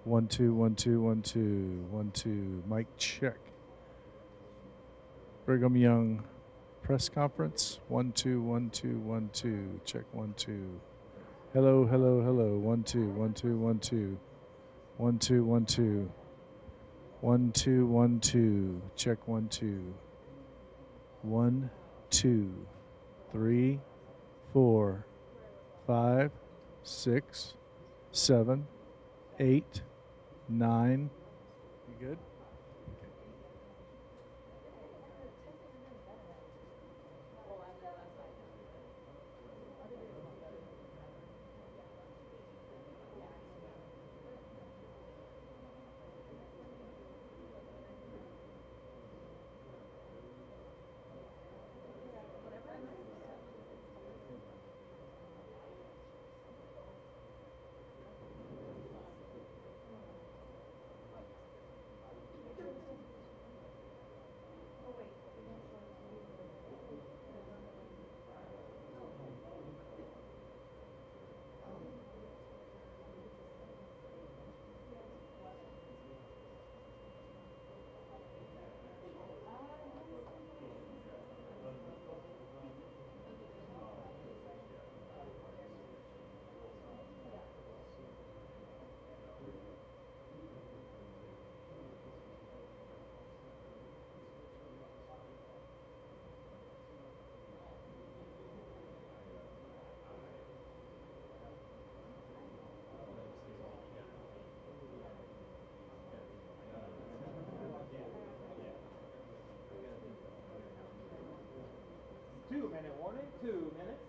1 2 1 2 1 2 1 2. Mic check. Brigham Young press conference. 1 2 1 2 1 2. Check 1 2. Hello, hello, hello. 1 2 1 2 1 2. 1 2 1 2. 1 2 1 2. Check 1 2. 1 2 3 4 5 6 7 8 9. You good? 2-minute warning, 2 minutes.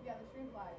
Yeah, the stream's live.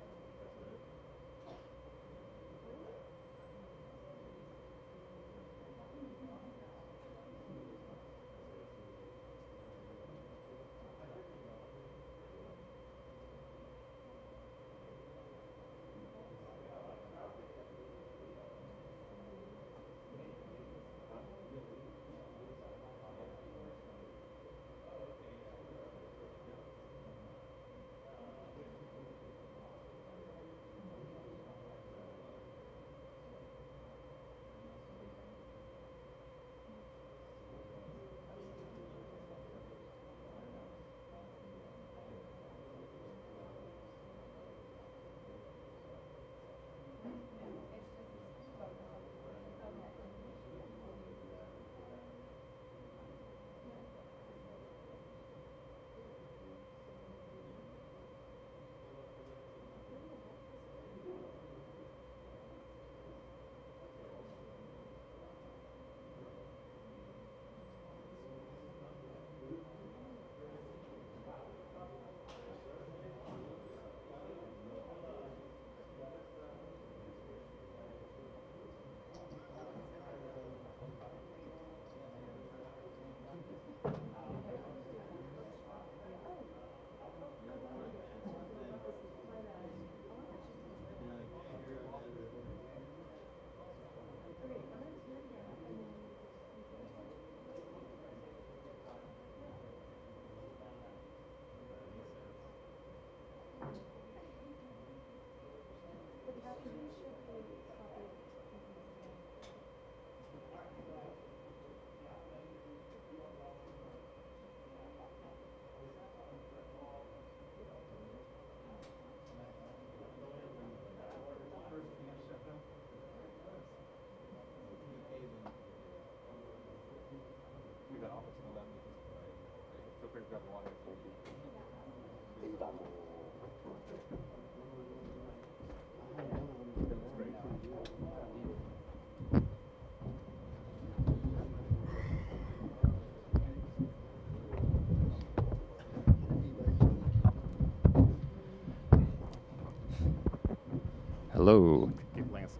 Hello. Lance.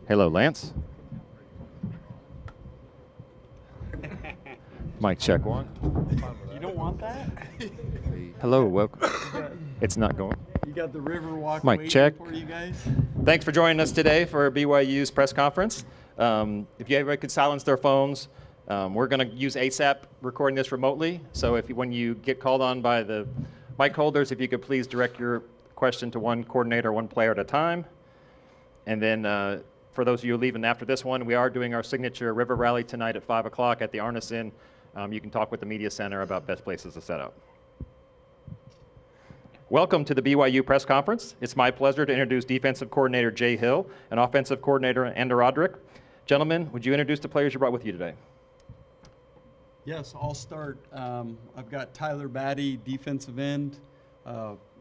Hello, Lance. Mic check one. You don't want that? Hello, welcome. It's not going. You got the river walk Mic waiting check. for you guys? Thanks for joining us today for BYU's press conference. If everybody could silence their phones, we're going to use ASAP recording this remotely. So when you get called on by the mic holders, if you could please direct your question to one coordinator, one player at a time. And then for those of you leaving after this one, we are doing our signature river rally tonight at 5 o'clock at the Arnes Inn. You can talk with the media center about best places to set up. Welcome to the BYU press conference. It's my pleasure to introduce defensive coordinator Jay Hill and offensive coordinator Andrew Roderick. Gentlemen, would you introduce the players you brought with you today? Yes, I'll start. I've got Tyler Batty, defensive end,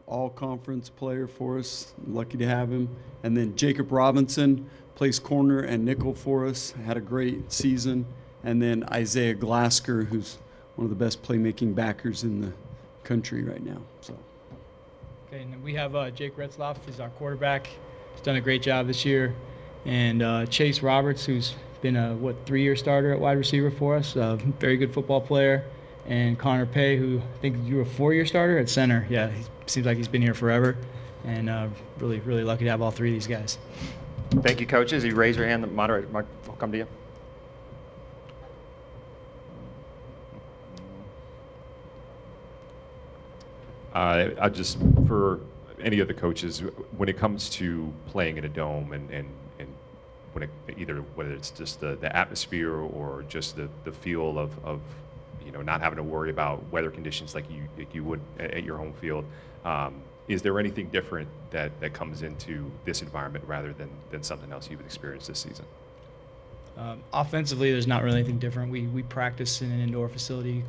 all-conference player for us. Lucky to have him. And then Jakob Robinson plays corner and nickel for us. Had a great season. And then Isaiah Glasker, who's one of the best playmaking backers in the country right now. So. Okay, and then we have Jake Retzlaff. He's our quarterback. He's done a great job this year. And Chase Roberts, who's been a 3-year starter at wide receiver for us. Very good football player. And Connor Pay, who I think you were a 4-year starter at center. Yeah, he seems like he's been here forever. And really, really lucky to have all three of these guys. Thank you, coaches. You raise your hand, the moderator will come to you. I just, for any of the coaches, when it comes to playing in a dome and when whether it's just the atmosphere or just the feel of not having to worry about weather conditions like you would at your home field, is there anything different that comes into this environment rather than something else you've experienced this season? Offensively, there's not really anything different. We practice in an indoor facility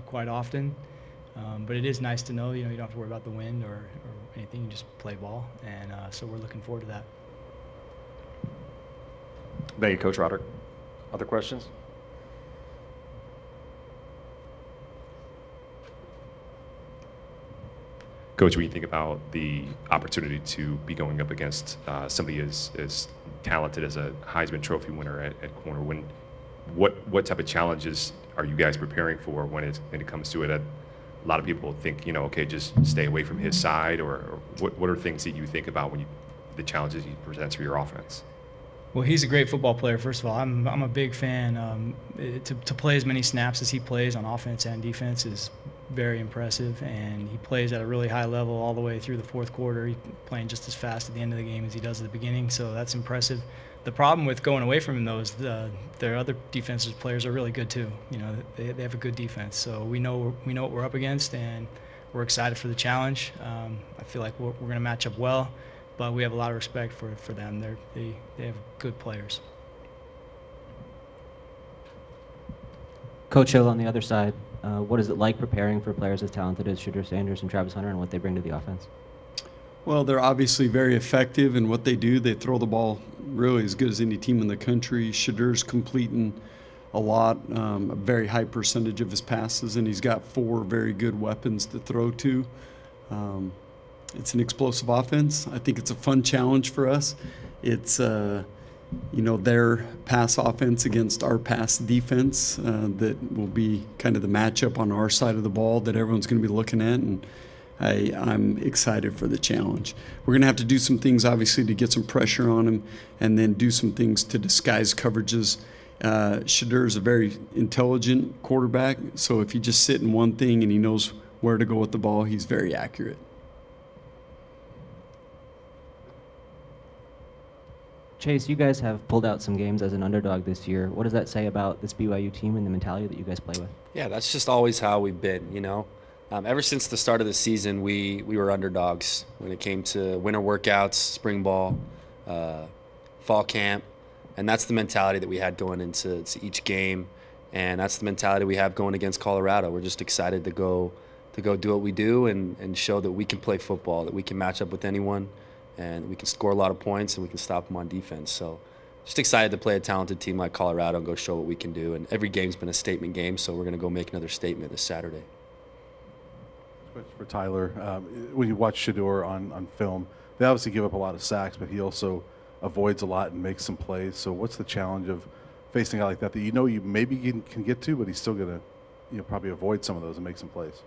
quite often. But it is nice to know, you don't have to worry about the wind or anything. You just play ball, and so we're looking forward to that. Thank you, Coach Roderick. Other questions? Coach, when you think about the opportunity to be going up against somebody as talented as a Heisman Trophy winner at corner, what type of challenges are you guys preparing for when it comes to it? A lot of people think, okay, just stay away from his side, or what are things that you think about when the challenges he presents for your offense? Well, he's a great football player, first of all. I'm a big fan. To play as many snaps as he plays on offense and defense is very impressive, and he plays at a really high level all the way through the fourth quarter. He's playing just as fast at the end of the game as he does at the beginning, so that's impressive. The problem with going away from him, though, is their other defensive players are really good too. They have a good defense, so we know what we're up against, and we're excited for the challenge. I feel like we're going to match up well, but we have a lot of respect for them. They have good players. Coach Hill, on the other side, what is it like preparing for players as talented as Shedeur Sanders and Travis Hunter, and what they bring to the offense? Well, they're obviously very effective in what they do. They throw the ball really as good as any team in the country. Shedeur's completing a lot, a very high percentage of his passes, and he's got 4 very good weapons to throw to. It's an explosive offense. I think it's a fun challenge for us. It's their pass offense against our pass defense that will be kind of the matchup on our side of the ball that everyone's going to be looking at, and I'm excited for the challenge. We're going to have to do some things, obviously, to get some pressure on him, and then do some things to disguise coverages. Shedeur is a very intelligent quarterback, so if you just sit in one thing and he knows where to go with the ball, he's very accurate. Chase, you guys have pulled out some games as an underdog this year. What does that say about this BYU team and the mentality that you guys play with? Yeah, that's just always how we've been, Ever since the start of the season, we were underdogs when it came to winter workouts, spring ball, fall camp, and that's the mentality that we had going into each game, and that's the mentality we have going against Colorado. We're just excited to go do what we do and show that we can play football, that we can match up with anyone, and we can score a lot of points and we can stop them on defense. So just excited to play a talented team like Colorado and go show what we can do. And every game's been a statement game, so we're going to go make another statement this Saturday. For Tyler, when you watch Shedeur on film, they obviously give up a lot of sacks, but he also avoids a lot and makes some plays. So what's the challenge of facing a guy like that you maybe can get to, but he's still going to probably avoid some of those and make some plays?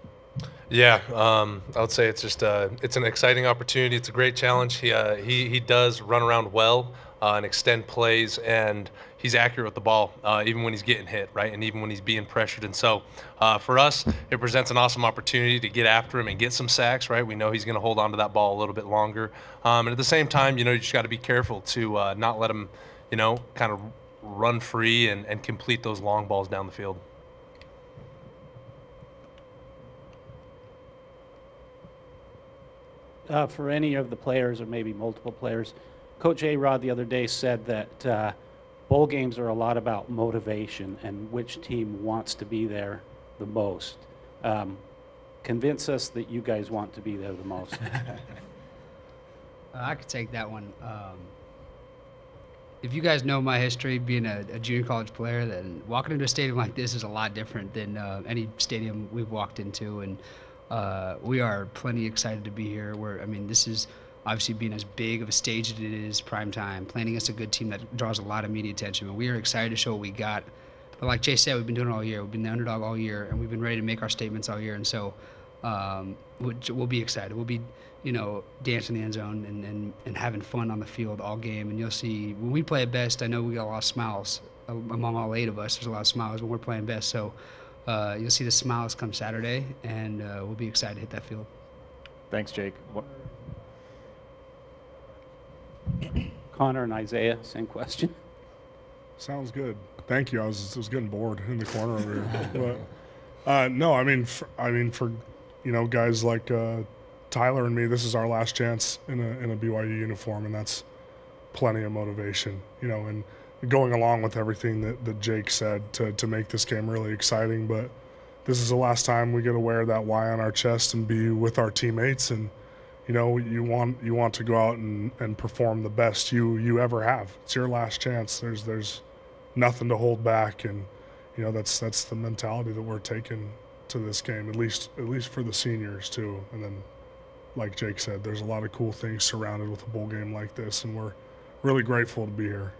Yeah, I would say it's just it's an exciting opportunity. It's a great challenge. He does run around well and extend plays, and he's accurate with the ball even when he's getting hit, right, and even when he's being pressured. And so for us, it presents an awesome opportunity to get after him and get some sacks, right? We know he's going to hold on to that ball a little bit longer, and at the same time, you just got to be careful to not let him, kind of run free and complete those long balls down the field. For any of the players, or maybe multiple players, Coach A-Rod the other day said that bowl games are a lot about motivation and which team wants to be there the most. Convince us that you guys want to be there the most. I could take that one. If you guys know my history being a junior college player, then walking into a stadium like this is a lot different than any stadium we've walked into, and we are plenty excited to be here. This is obviously being as big of a stage as it is, prime time, playing against a good team that draws a lot of media attention. But we are excited to show what we got. But like Chase said, we've been doing it all year. We've been the underdog all year, and we've been ready to make our statements all year. And so we'll be excited. We'll be, dancing in the end zone and having fun on the field all game. And you'll see when we play at best, I know we got a lot of smiles among all 8 of us. There's a lot of smiles when we're playing best. So you'll see the smiles come Saturday, and we'll be excited to hit that field. Thanks, Jake. Connor and Isaiah, same question. Sounds good. Thank you. I was getting bored in the corner over here. But no, for guys like Tyler and me, this is our last chance in a BYU uniform, and that's plenty of motivation. And going along with everything that Jake said to make this game really exciting. But this is the last time we get to wear that Y on our chest and be with our teammates, and you want to go out and perform the best you ever have. It's your last chance. There's nothing to hold back, and that's the mentality that we're taking to this game, at least for the seniors too. And then, like Jake said, there's a lot of cool things surrounded with a bowl game like this, and we're really grateful to be here.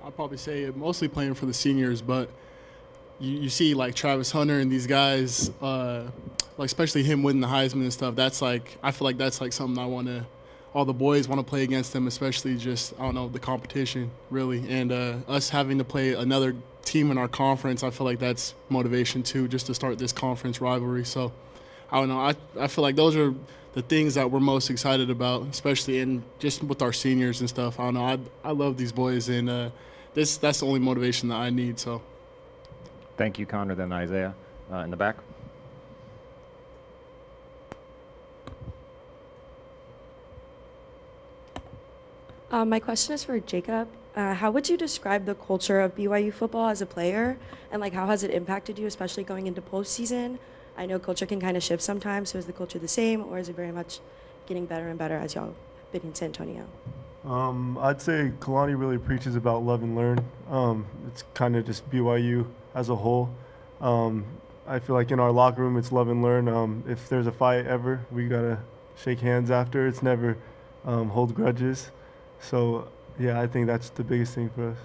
I'll probably say mostly playing for the seniors, but you see like Travis Hunter and these guys, like especially him winning the Heisman and stuff. That's like, I feel like that's like something all the boys want to play against them, especially just, the competition really. And us having to play another team in our conference, I feel like that's motivation too, just to start this conference rivalry. So I don't know, I feel like those are the things that we're most excited about, especially just with our seniors and stuff. I don't know, I love these boys, and that's the only motivation that I need. So Thank you, Connor. Then Isaiah in the back. My question is for Jakob. How would you describe the culture of BYU football as a player, and how has it impacted you, especially going into postseason? I know culture can kind of shift sometimes, so is the culture the same, or is it very much getting better and better as y'all been in San Antonio? I'd say Kalani really preaches about love and learn. It's kind of just BYU as a whole. I feel like in our locker room, it's love and learn. If there's a fight ever, we gotta shake hands after. It's never hold grudges. So, yeah, I think that's the biggest thing for us.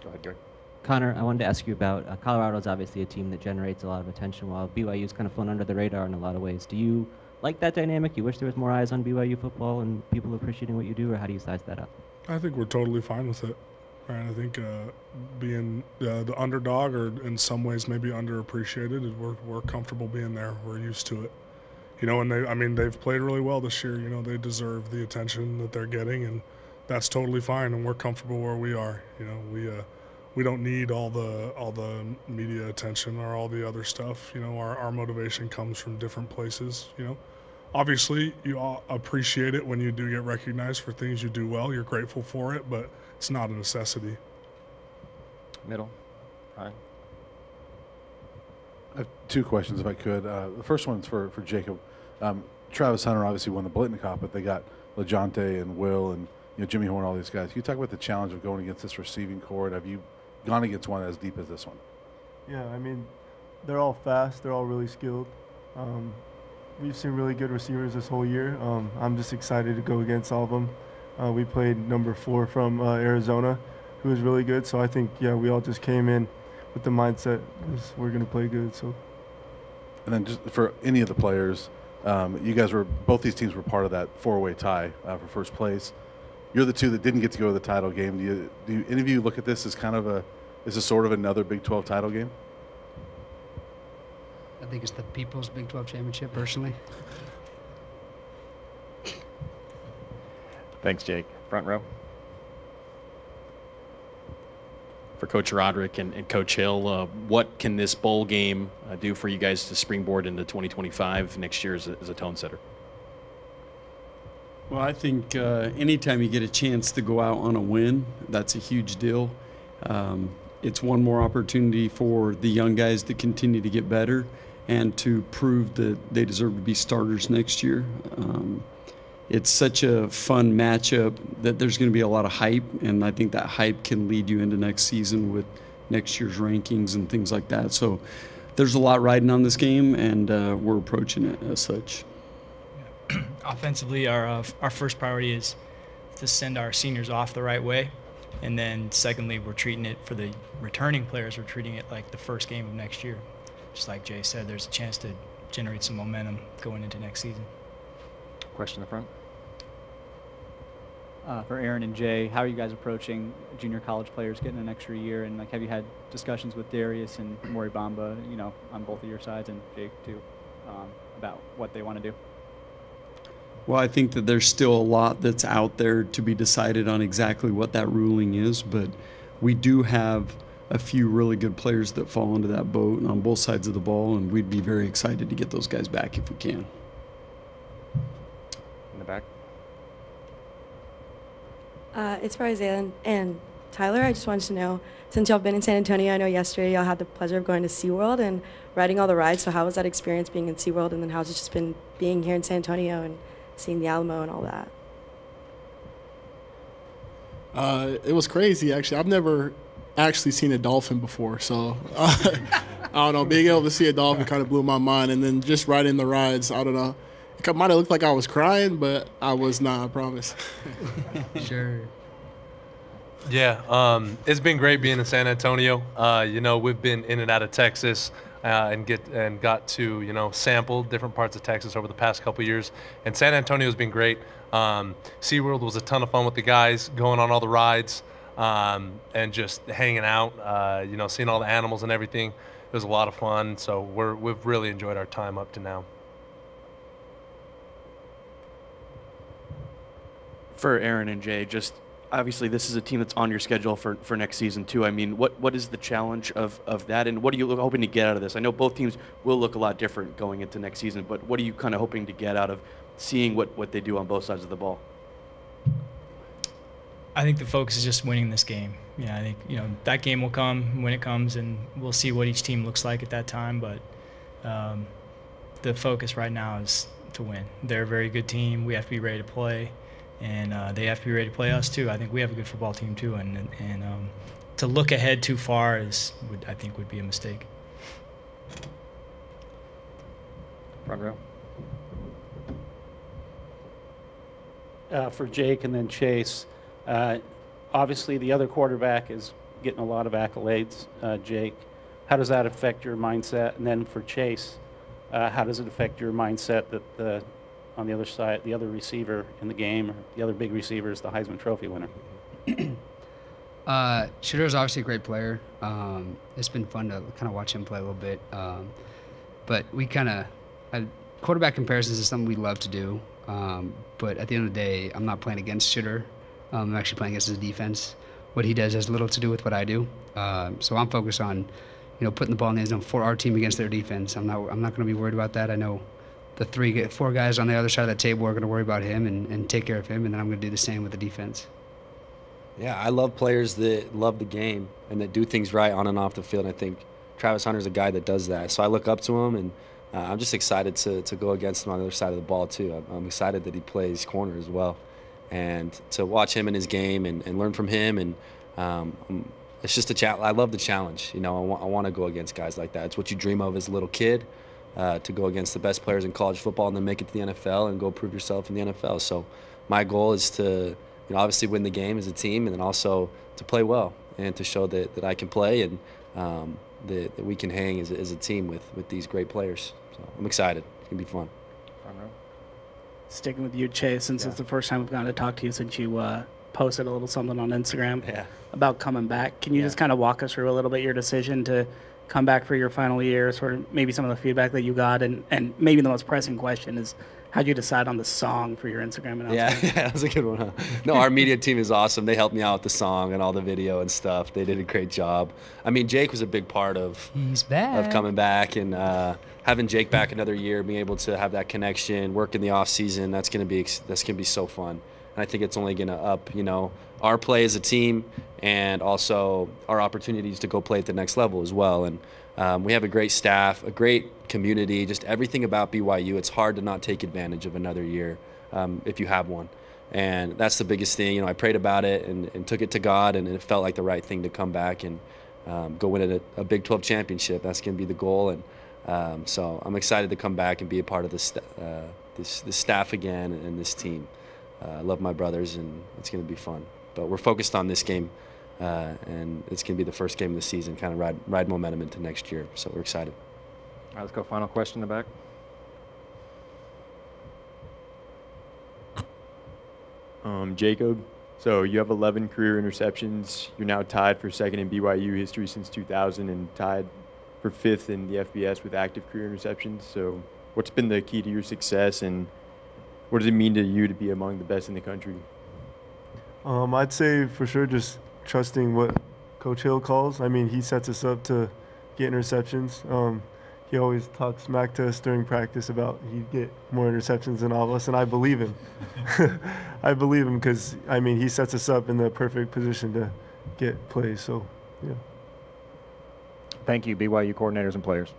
Go ahead, Gary. Connor, I wanted to ask you about Colorado's obviously a team that generates a lot of attention, while BYU's kind of flown under the radar in a lot of ways. Do you like that dynamic? You wish there was more eyes on BYU football and people appreciating what you do, or how do you size that up? I think we're totally fine with it. Right? I think being the underdog, or in some ways maybe underappreciated, we're comfortable being there. We're used to it. And they've played really well this year. They deserve the attention that they're getting, and that's totally fine. And we're comfortable where we are. We don't need all the media attention or all the other stuff. Our motivation comes from different places. Obviously you all appreciate it when you do get recognized for things you do well. You're grateful for it, but it's not a necessity. Middle. Ryan. I have 2 questions, if I could. The first one's for Jakob. Travis Hunter obviously won the Blitnikoff, but they got LaJonte and Will and Jimmy Horn, all these guys. Can you talk about the challenge of going against this receiving corps? Have you gone against one as deep as this one? Yeah, they're all fast. They're all really skilled. We've seen really good receivers this whole year. I'm just excited to go against all of them. We played number 4 from Arizona, who was really good. So I think, yeah, we all just came in with the mindset is we're going to play good. So. And then just for any of the players, you guys were, both these teams were part of that 4-way tie for first place. You're the two that didn't get to go to the title game. Do any of you look at this as kind of is this sort of another Big 12 title game? I think it's the People's Big 12 Championship, personally. Thanks, Jake. Front row. For Coach Roderick and Coach Hill, what can this bowl game do for you guys to springboard into 2025 next year as a tone setter? Well, I think anytime you get a chance to go out on a win, that's a huge deal. It's one more opportunity for the young guys to continue to get better and to prove that they deserve to be starters next year. It's such a fun matchup that there's going to be a lot of hype, and I think that hype can lead you into next season with next year's rankings and things like that. So there's a lot riding on this game, and we're approaching it as such. Offensively, our first priority is to send our seniors off the right way. And then secondly, we're treating it, for the returning players, we're treating it like the first game of next year. Just like Jay said, there's a chance to generate some momentum going into next season. Question in the front. For Aaron and Jay, how are you guys approaching junior college players getting an extra year? And like, have you had discussions with Darius and Mori Bamba, you know, on both of your sides, and Jake too, about what they want to do? Well, I think that there's still a lot that's out there to be decided on exactly what that ruling is, but we do have a few really good players that fall into that boat on both sides of the ball, and we'd be very excited to get those guys back if we can. In the back. It's for Isaiah and Tyler. I just wanted to know, since y'all been in San Antonio, I know yesterday y'all had the pleasure of going to SeaWorld and riding all the rides. So how was that experience being in SeaWorld, and then how's it just been being here in San Antonio and seeing the Alamo and all that? It was crazy, actually. I've never actually seen a dolphin before, so I don't know. Being able to see a dolphin kind of blew my mind, and then just riding the rides, I don't know. It might have looked like I was crying, but I was not, I promise. Sure. Yeah, it's been great being in San Antonio. You know, we've been in and out of Texas and got to, you know, sample different parts of Texas over the past couple years. And San Antonio's been great. SeaWorld was a ton of fun with the guys, going on all the rides and just hanging out, you know, seeing all the animals and everything. It was a lot of fun. So we've really enjoyed our time up to now. For Aaron and Jay, just obviously this is a team that's on your schedule for next season too. I mean, what is the challenge of that, and what are you hoping to get out of this? I know both teams will look a lot different going into next season, but what are you kind of hoping to get out of seeing what they do on both sides of the ball? I think the focus is just winning this game. Yeah, I think, you know, that game will come when it comes, and we'll see what each team looks like at that time. But the focus right now is to win. They're a very good team. We have to be ready to play. And they have to be ready to play us too. I think we have a good football team too, and to look ahead too far I think would be a mistake. Front row. For Jake and then Chase, obviously the other quarterback is getting a lot of accolades. Jake, how does that affect your mindset? And then for Chase, how does it affect your mindset that on the other side, the other receiver in the game, or the other big receiver, is the Heisman Trophy winner? Shedeur is obviously a great player. It's been fun to kind of watch him play a little bit. But we quarterback comparisons is something we love to do. But at the end of the day, I'm not playing against Shedeur. I'm actually playing against his defense. What he does has little to do with what I do. So I'm focused on, you know, putting the ball in the end zone for our team against their defense. I'm not going to be worried about that. I know the 4 guys on the other side of the table are going to worry about him and take care of him, and then I'm going to do the same with the defense. Yeah, I love players that love the game and that do things right on and off the field. And I think Travis Hunter's a guy that does that. So I look up to him, and I'm just excited to go against him on the other side of the ball too. I'm excited that he plays corner as well, and to watch him in his game and learn from him. And I'm it's just a challenge. I love the challenge. You know, I want to go against guys like that. It's what you dream of as a little kid, to go against the best players in college football and then make it to the NFL and go prove yourself in the NFL. So my goal is to, obviously win the game as a team, and then also to play well and to show that I can play, and that we can hang as a team with these great players. So I'm excited. It's going to be fun. Sticking with you, Chase, since it's the first time we've gotten to talk to you since you posted a little something on Instagram about coming back. Can you just kind of walk us through a little bit your decision to come back for your final year, sort of maybe some of the feedback that you got, and maybe the most pressing question is, how'd you decide on the song for your Instagram announcement? Yeah, that was a good one, huh? No, our media team is awesome. They helped me out with the song and all the video and stuff. They did a great job. I mean, Jake was a big part of coming back, and having Jake back another year, being able to have that connection, work in the off season, that's gonna be so fun. And I think it's only gonna up, our play as a team, and also our opportunities to go play at the next level as well. And we have a great staff, a great community, just everything about BYU. It's hard to not take advantage of another year if you have one. And that's the biggest thing. I prayed about it and took it to God, and it felt like the right thing to come back and go win a Big 12 championship. That's going to be the goal. And so I'm excited to come back and be a part of this staff again and this team. I love my brothers, and it's going to be fun. But we're focused on this game. And it's going to be the first game of the season, kind of ride momentum into next year. So we're excited. All right, let's go. Final question in the back. Jakob, so you have 11 career interceptions. You're now tied for second in BYU history since 2000 and tied for fifth in the FBS with active career interceptions. So what's been the key to your success, and what does it mean to you to be among the best in the country? I'd say for sure just trusting what Coach Hill calls. I mean, he sets us up to get interceptions. He always talks smack to us during practice about he'd get more interceptions than all of us, and I believe him. I believe him because, I mean, he sets us up in the perfect position to get plays. So, yeah. Thank you, BYU coordinators and players.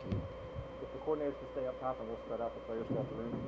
If the coordinators can stay up top, and we'll spread out the players throughout the room.